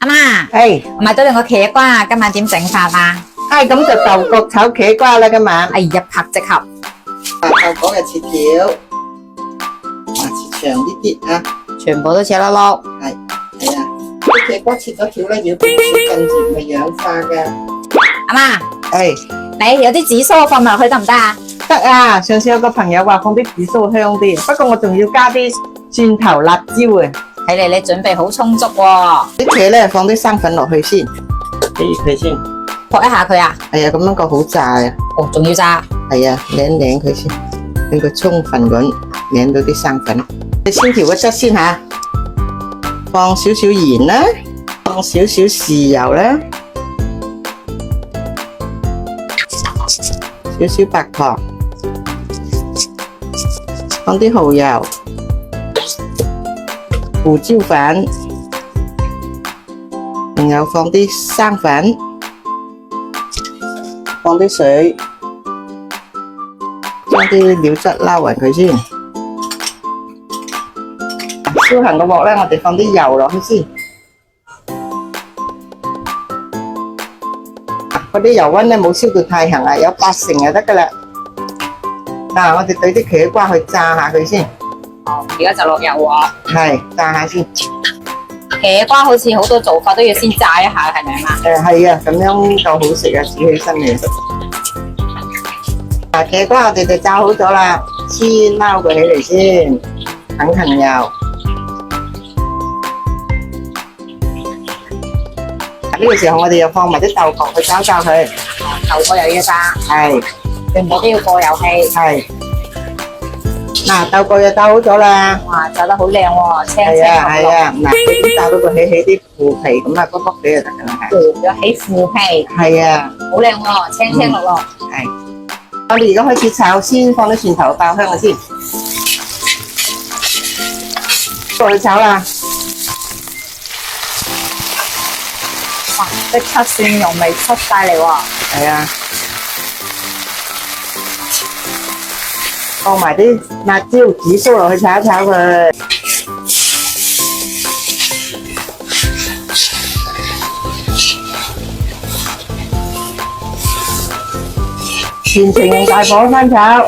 阿媽，我買咗兩個茄瓜，今晚點整法啊？咁就豆角炒茄瓜啦，今晚。一拍即合。豆角嘅切條，切長啲啲啊，全部都切粒粒。係啊，啲茄瓜切咗條咧，要保持近年未氧化嘅。阿媽，你有啲紫蘇放埋落去得唔得啊？得啊，上次有個朋友話放啲紫蘇香啲，不過我仲要加啲蒜頭、辣椒啊。睇嚟你準備好充足喎。啲茄咧放啲生粉落去先，俾佢先，撲一下佢啊。係啊，咁樣個好炸啊。哦，仲要炸。係啊，擰佢先，令佢充分咁擰到啲生粉。你先調個汁先吓，放少少鹽啦，放少少豉油啦，少少白糖，放啲蠔油、胡椒粉，然後放啲生粉，放啲水。將啲料汁撈勻佢先，燒行個鑊咧，我哋放啲油落去先。嗰啲油溫咧冇燒到太行啊，有80%就得噶啦。嗱，我哋對啲茄瓜去炸下佢先。哦，而家就落油喎。係，炸下先。茄瓜好似好多做法都要先炸一下，係咪啊？係啊，咁樣夠好食啊，煮起身嚟。茄瓜我哋就炸好咗啦，先撈佢起嚟先，等騰油。呢個時候我哋又放埋啲豆角去炒佢，豆角又要炸，係，全部都要過油氣。係。嗱，豆角又炸好咗啦，哇，炸得好靚喎，青青係啊綠綠。係啊，嗱，啲炸到佢起啲腐皮咁啊，卜卜地就得噶啦，係。有起腐皮，係啊，好靚喎，青青綠綠。係。我哋而家開始炒先，放啲蒜頭爆香嘅先，過去炒啦。哇，即刻蒜蓉味出晒嚟喎。係啊，放埋啲辣椒、紫蘇落去炒一炒佢。全程用大火翻炒，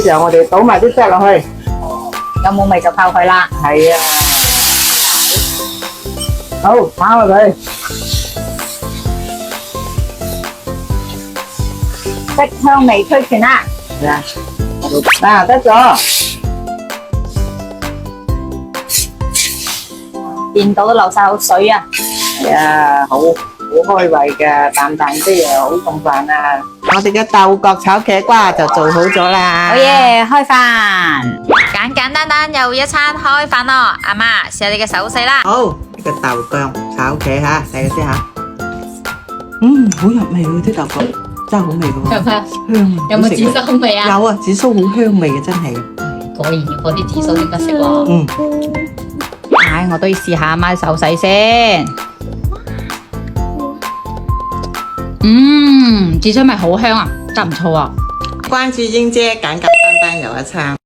之後我哋倒埋啲汁落去，有冇味就靠佢啦。係啊，好炒落佢，色香味俱全啦。係啊，嗱得咗，見到都流晒口水啊！係啊，好開胃㗎，啖啖啲又好送飯啊！我哋嘅豆角炒茄瓜就做好咗啦。好嘢，開飯，簡簡單單又一餐開飯咯。阿媽，試下你嘅手勢啦。好，呢個豆角炒茄吓，試下先吓。好入味喎啲豆角，真係好味㗎喎。有咩？香啊！有冇紫蘇味啊？有啊，紫蘇好香味嘅，真係。果然要嗰啲紫蘇先得食喎。唉，我都要試下阿媽手勢先。紫蘇味好香啊，真唔錯啊！關注英姐，簡簡單單又一餐。